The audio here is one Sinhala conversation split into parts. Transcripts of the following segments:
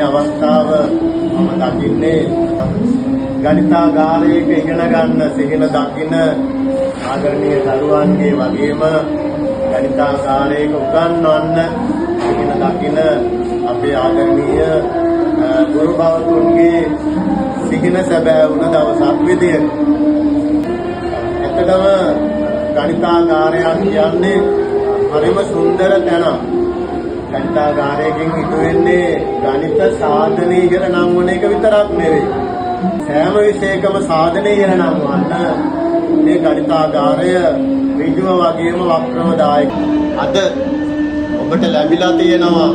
මේ අවස්ථාව මම දකින්නේ ගණිතාගාරයක ඉගෙන ගන්න සිහින දකින ආදරණීය දරුවන්ගේ වගේම ගණිතාගාරයක උගන්වන්න සිහින දකින අපේ ආදරණීය ගුරු භවතුන්ගේ සිහින සැබෑ වුණ දවසක් විදියට. ඇත්තටම ගණිතාගාරය කියන්නේ හරිම සුන්දර තැනක්. ගණිතාගාරයෙන් ඉතු වෙන්නේ ගණිත සාධනය කියලා නම් වන එක විතරක් නෙවෙයි. සෑම විෂයකම සාධනය කියලා නම් වන්න මේ ගණිතාගාරය ඍජුව වගේම වක්‍රමදායක. අද ඔබට ලැබිලා තියෙනවා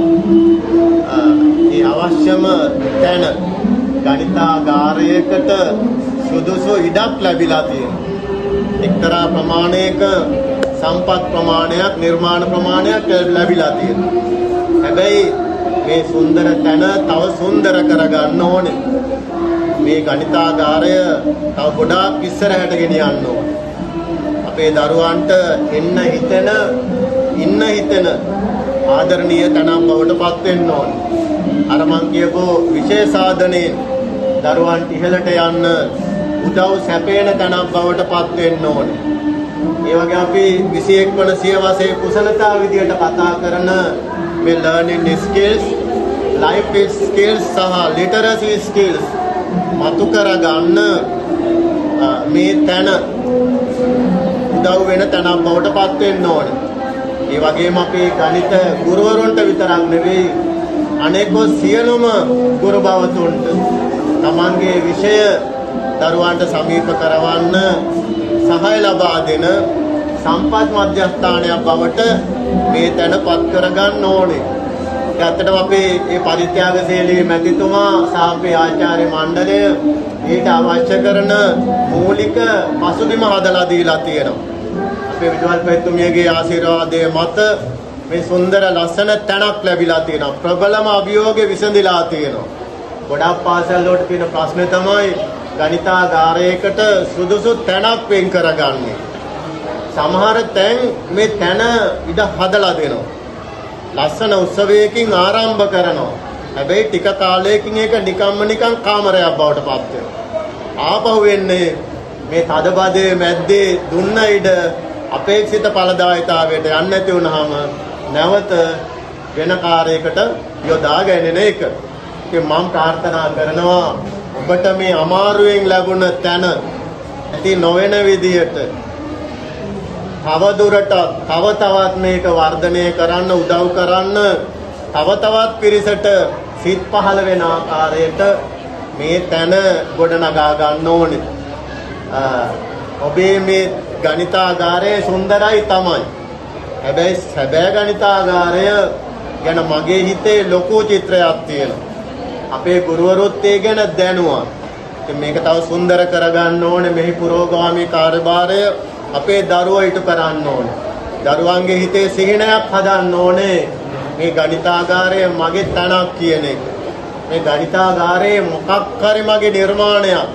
මේ අවශ්‍යම තැන ගණිතාගාරයකට සුදුසු ඉඩක් ලැබිලා තියෙනවා. එක්තරා ප්‍රමාණයක සම්පත් ප්‍රමාණයක් නිර්මාණ ප්‍රමාණයක් ලැබිලා තියෙනවා. හැබැයි මේ සුන්දර තැන තව සුන්දර කරගන්න ඕනේ. මේ ගණිතාගාරය තව ගොඩාක් ඉස්සරහට ගෙනියන්න ඕනේ. අපේ දරුවන්ට එන්න හිතෙන ආදරණීය තැනක් බවට පත් වෙන්න ඕනේ. අර මං කියපු විශේෂ සාධනේ දරුවන්ට ඉහළට යන්න උදව් සැපේන තැනක් බවට පත් වෙන්න ඕනේ. ඒ වගේ අපි 21 වන සියවසේ කුසලතා විදියට කතා කරන මේ learning skills, life skills සහ literacy skills මතු කරගන්න මේ තැන උදව් වෙන තැනක් බවට පත් වෙන්න ඕනේ. ඒ වගේම අපේ ගණිත ගුරුවරුන්ට විතරක් නෙවෙයි අනෙකුත් සියලුම ගුරු භවතුන්ට තමන්ගේ විෂය දරුවන්ට සමීප කරවන්න සහාය ලබා දෙන සම්පත් මධ්‍යස්ථානයක් බවට මේ තැන පත් කරගන්න ඕනේ. ඇත්තටම අපේ මේ පරිත්‍යාගශීලී මැතිතුමා සහ අපේ ආචාර්ය මණ්ඩලය ඊට අවශ්‍ය කරන මූලික පසුබිම හදලා දීලා තියෙනවා. අපේ විද්‍යාල් පැතුමියගේ ආශිර්වාදයේ මත මේ සුන්දර ලස්සන තැනක් ලැබිලා තියෙනවා. ප්‍රබලම අභියෝගය විසඳිලා තියෙනවා. ගොඩක් පාසල් වලට තියෙන ප්‍රශ්නේ තමයි ගණිතාගාරයකට සුදුසු තැනක් වෙන් කරගන්නේ. සමහර තැන් මේ තැන ඉඩ හදලා දෙනවා. ලස්සන උත්සවයකින් ආරම්භ කරනවා. හැබැයි ටික කාලයකින් ඒක නිකන් කාමරයක් බවට පත් වෙනවා. ආපහු වෙන්නේ මේ තදබදේ මැද්දේ දුන්න ඉඩ අපේක්ෂිත ඵලදායීතාවයට යන්නේ නැති වුනහම නැවත වෙන කාර්යයකට යොදා ගැනීම එක. ඒක මම ප්‍රාර්ථනා කරනවා ඔබට මේ අමාරුවෙන් ලැබුණ තැන ඇති නොවන විදියට තවදුරටත් තවත් මේක වර්ධනය කරන්න උදව් කරන්න තවත් පිරිසට සිත් පහළ වෙන ආකාරයට මේ තැන ගොඩනගා ගන්න ඕනේ. ඔබේ මේ ගණිතාගාරය සුන්දරයි තමයි. හැබැයි සැබෑ ගණිතාගාරය ගැන මගේ හිතේ ලොකු චිත්‍රයක් තියෙනවා. අපේ ගුරුවරුත් ඒ ගැන දැනුවා. මේක තව සුන්දර කරගන්න ඕනේ. මෙහි පුරෝගාමී කාර්යභාරය අපේ දරුවෝ ඉටු කරන්න ඕනේ. දරුවන්ගේ හිතේ සිහිනයක් හදන්න ඕනේ. මේ ගණිතාගාරය මගේ තනක් කියන එක. මේ ගණිතාගාරයේ මොකක් හරි මගේ නිර්මාණයක්.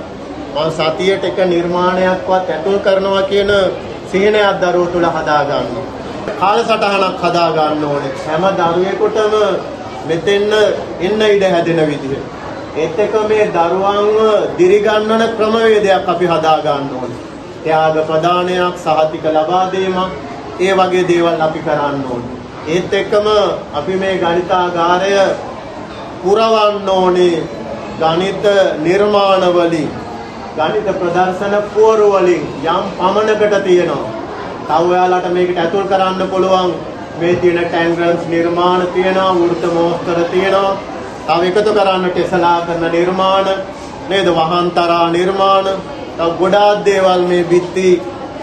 මම සතියට එක නිර්මාණයක්වත් ඇතුල් කරනවා කියන සිහිනයක් දරුවෝ තුල හදා ගන්නවා. කාලසටහනක් හදා ගන්න ඕනේ. හැම දරුවෙකුටම මෙතෙන්න එන්න ඉඩ හැදෙන විදිහ. ඒත් එක මේ දරුවන්ව දිරිගන්වන ක්‍රමවේදයක් අපි හදා ගන්න ඕනේ. ත්‍යාග ප්‍රදානයක්, සහතික ලබා දීමක්, ඒ වගේ දේවල් අපි කරන්න ඕනේ. ඒත් එක්කම අපි මේ ගණිතාගාරය පුරවන්න ඕනේ ගණිත නිර්මාණ වලින්, ගණිත ප්‍රදර්ශන පුවරු වලින් යම් පමණකට තියෙනවා. තව ඔයාලට මේකට ඇතුල් කරන්න පුළුවන් මේ තියෙන ටැන්ග්‍රම්ස් නිර්මාණ තියෙනවා, වෘත්ත මෝස්තර තියෙනවා. තව එකතු කරන්න ටෙසලා කරන නිර්මාණ නේද, වහන්තරා නිර්මාණ, තව ගොඩාක් දේවල් මේ බිත්ති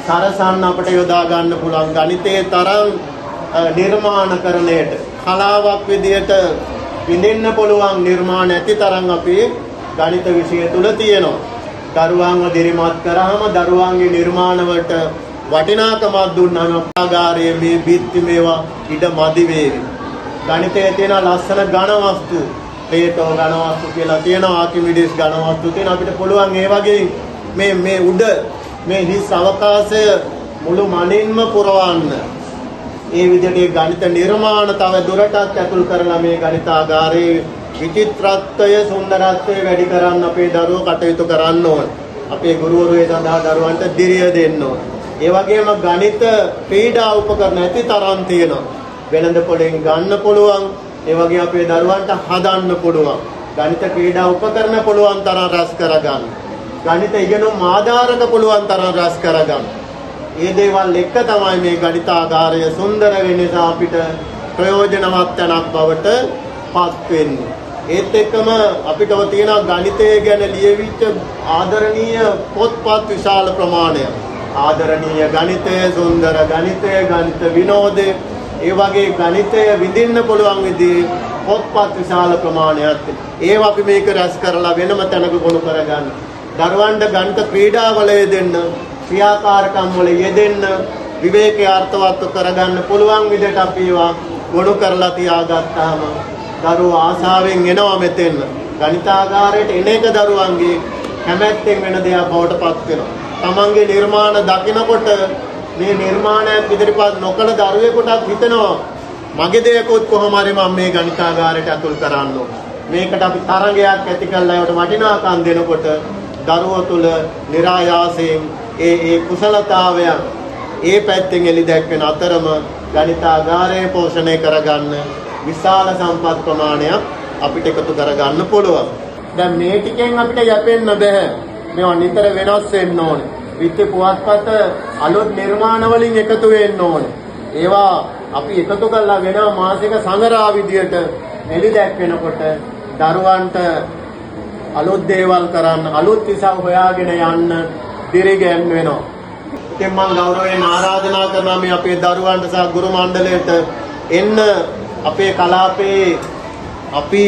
සරසන්න අපිට යොදා ගන්න පුළුවන්. ගණිතයේ තරම් නිර්මාණකරණයට කලාවක් විදියට විඳින්න පුළුවන් නිර්මාණ ඇති තරම් අපේ ගණිත විෂය තුල තියෙනවා. දරුවන්ව දිරිමත් කරාම දරුවන්ගේ නිර්මාණ වලට වටිනාකමක් දුන්නාම ආගාරයේ මේ බිත්ති මේවා ඉඩ මදි වේවි. ගණිතයේ තියෙන ලස්සන ඝන වස්තු, ප්ලේටෝ ඝන වස්තු කියලා තියෙනවා, ආකිමිඩිස් ඝන වස්තු තියෙනවා. අපිට පුළුවන් ඒ වගේ මේ උඩ මේ හිස් අවකාශය මුළු මනින්ම පුරවන්න. ඒ විදිහට ගණිත නිර්මාණ තව දුරටත් ඇතුල් කරලා මේ ගණිතාගාරයේ විචිත්‍රත්වය සුන්දරත්වය වැඩි කරන්න අපේ දරුවෝ කටයුතු කරන්න ඕන. අපේ ගුරුවරු ඒ සඳහා දරුවන්ට දිරිය දෙන්න ඕන. ඒ වගේම ගණිත ක්‍රීඩා උපකරණ ඇති තරම් තියෙනවා. වෙළඳ පොලෙන් ගන්න පුළුවන්. ඒ වගේ අපේ දරුවන්ට හදන්න පුළුවන්. ගණිත ක්‍රීඩා උපකරණ පුළුවන් තරම් රැස් කරගන්න. ගණිත ඉගෙනුම් ආධාරක පුළුවන් තරම් රැස් කරගන්න. මේ දේවල් එක තමයි මේ ගණිතාගාරය සුන්දර වෙන නිසා අපිට ප්‍රයෝජනවත් තැනක් බවට පත් වෙන්නේ. ඒත් එක්කම අපිට තියෙන ගණිතය ගැන ලියවිච්ච ආදරණීය පොත්පත් විශාල ප්‍රමාණයක්. ආදරණීය ගණිතය, සුන්දර ගණිතය, ගණිත විනෝදය, ඒ වගේ ගණිතය විඳින්න පුළුවන් විදිහේ පොත්පත් විශාල ප්‍රමාණයක්. ඒවා අපි මේක රැස් කරලා වෙනම තැනක ගොනු කරගන්න. දරුවන්ට ගණිත ක්‍රීඩාවල යෙදෙන්න, ක්‍රියාකාරකම් වල යෙදෙන්න, විවේකී අර්ථවත් කරගන්න පුළුවන් විදිහට අපි ඒවා ගොනු කරලා තියාගත්තාම දරුවෝ ආසාවෙන් එනවා මෙතෙන්. ගණිතාගාරයට එන එක දරුවන්ගේ කැමැත්තෙන් වෙන දෙයක් බවට පත් වෙනවා. තමන්ගේ නිර්මාණ දකිනකොට මේ නිර්මාණයක් ඉදිරිපත් නොකළ දරුවෙකුටත් හිතෙනවා මගේ දෙයකොත් කොහොම හරි මම මේ ගණිතාගාරයට ඇතුල් කරන්න ඕන. මේකට අපි තරඟයක් ඇති කරලා ඒවට වටිනාකම් දෙනකොට දරුවෝ තුල નિરાයාසයෙන් ඒ කුසලතාවයන් ඒ පැත්තෙන් එලි දැක්වෙන අතරම ගණිතාගාරය පෝෂණය කරගන්න විශාල සම්පත් ප්‍රමාණයක් අපිට එකතු කරගන්න පුළුවන්. දැන් මේ ටිකෙන් අපිට යැපෙන්න බෑ. මේවා නිතර වෙනස් වෙන්න ඕනේ. විත්ති පුවත්පත අලුත් නිර්මාණ වලින් එකතු වෙන්න ඕනේ. ඒවා අපි එකතු කරලා වෙන මාසික සංගරා විදියට එලි දැක්වෙනකොට දරුවන්ට අලුත් දේවල් කරන්න, අලුත් විසව හොයාගෙන යන්න දිරිගැන් වෙනවා. ඉතින් මම ගෞරවයෙන් ආරාධනා කරනවා මේ අපේ දරුවන්ට සහ ගුරු මණ්ඩලයට එන්න අපේ කලාපයේ අපි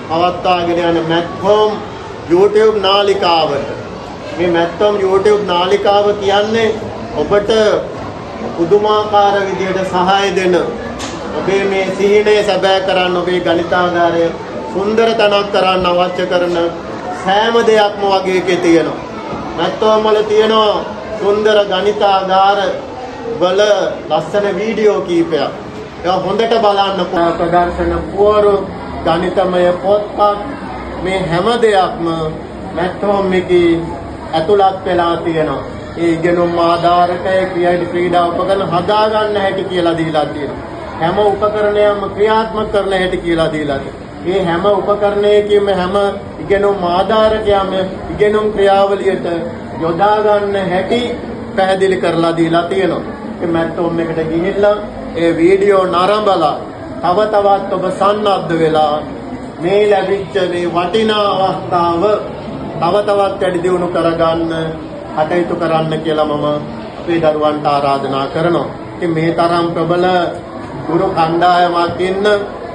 පවත්වාගෙන යන මැත්හෝම් YouTube නාලිකාවට. මේ මැත්හෝම් YouTube නාලිකාව කියන්නේ ඔබට පුදුමාකාර විදියට සහාය දෙන, ඔබේ මේ සිහිනය සැබෑ කරන්න, ඔබේ ගණිතාගාරය සුන්දර තැනක් කරන්න අවශ්‍ය කරන සෑම දෙයක්ම වගේ එකේ තියෙනවා. මැත්හෝම් වල තියෙනවා සුන්දර ගණිතාගාර වල ලස්සන වීඩියෝ කීපයක්. ඒවා හොඳට බලන්න. ප්‍රදර්ශන පුවරු, ගණිතමය පොත්පත්, මේ හැම දෙයක්ම මැත්හෝම් එකේ ඇතුළත් වෙලා තියෙනවා. ඒ ඉගෙනුම් ආධාරක ක්‍රීඩා උපකරණ හදාගන්න හැටි කියලා දීලා තියෙනවා. හැම උපකරණයක්ම ක්‍රියාත්මක කරන හැටි කියලා දීලා තියෙනවා. මේ හැම උපකරණයකින්ම හැම ඉගෙනුම් ආධාරකයක්ම ඉගෙනුම් ක්‍රියාවලියට යොදා ගන්න හැටි පැහැදිලි කරලා දීලා තියෙනවා. ඒ මැත්හෝම් එකට ගිහිල්ලා ඒ වීඩියෝ නරඹලා තව තවත් ඔබ සන්නද්ධ වෙලා මේ ලැබිච්ච මේ වටිනා අවස්ථාව තව තවත් වැඩි දියුණු කරගන්න කටයුතු කරන්න කියලා මම අපේ දරුවන්ට ආරාධනා කරනවා. ඉතින් මේ තරම් ප්‍රබල ගුරු කණ්ඩායමක් ඉන්න,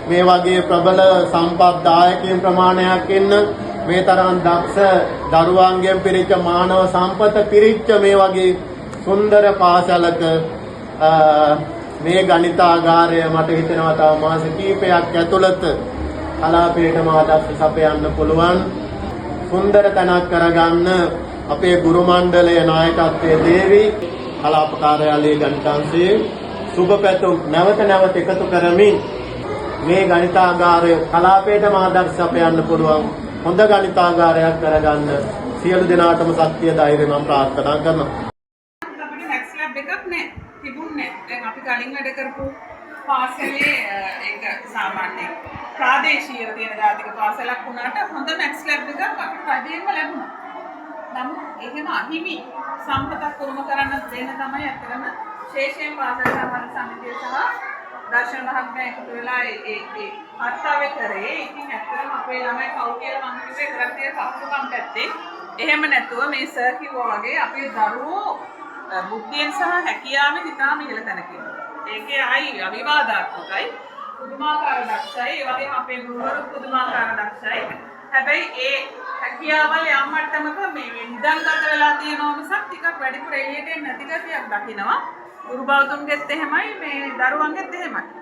මේ වගේ ප්‍රබල සම්පත්දායකයන් ප්‍රමාණයක් ඉන්න, මේ තරම් දක්ෂ දරුවන්ගෙන් පිරිච්ච මානව සම්පත පිරිච්ච මේ වගේ සුන්දර පාසලක මේ ගණිතාගාරය මට හිතෙනවා තව මාස කිහිපයක් ඇතුළත කලාපයටම ආදර්ශ සපයන්න පුළුවන් සුන්දර තැනක් කරගන්න අපේ ගුරු මණ්ඩලය නායකත්වයේ දේවි කලාප කාර්යාලයේ ගණිතාංශයේ සුබ පැතුම් නැවත නැවත එකතු කරමින් මේ ගණිතාගාරය කලාපයටම ආදර්ශ සපයන්න පුළුවන් හොඳ ගණිතාගාරයක් කරගන්න සියලු දෙනාටම ශක්තිය ධෛර්යය මම ප්‍රාර්ථනා කරනවා. අපිට මැක්ස් ලැබ් එකක් නැහැ. තිබුණේ නැහැ. දැන් අපි කලින් වැඩ කරපු පාසලේ ඒක සාමාන්‍ය ප්‍රාදේශීය තියෙන ජාතික පාසලක් වුණාට හොඳ මැක්ස් ලැබ් එකක් අපිට රජයෙන්ම ලැබුණා. නමුත් එහෙම අහිමි සම්පතක් උරුම කරන්න දෙන්න තමයි අතරම ශේෂයෙන් පාසල් සම්බන්ධ සමිතිය සහ දර්ශන මහත්මයා එකතු වෙලා ඒ අත්තාවේ කරේ. ඉතින් ඇත්තටම අපේ ළමයි කවු කියලා මම කිව්වේ කරක් තියෙන පහසුකම් පැත්තේ. එහෙම නැතුව මේ සර් කිව්වා වගේ අපේ දරුවෝ බුද්ධියෙන් සහ හැකියාවෙන් ඉතාම ඉහළ තැනක ඉන්නවා. ඒකේ ආයි අවිවාදාත්මකයි. පුදුමාකාර දක්ෂයි. ඒ වගේම අපේ ගුරුවරු පුදුමාකාර දක්ෂයි. හැබැයි ඒ හැකියාවල් යම් මට්ටමක මේ නිදන්ගත වෙලා තියෙනවා මිසක් ටිකක් වැඩිපුර එළියට එන්නේ නැති ගතියක් දකිනවා. ගුරු බෞතුන්ගෙත් එහෙමයි මේ දරුවන්ගෙත් එහෙමයි.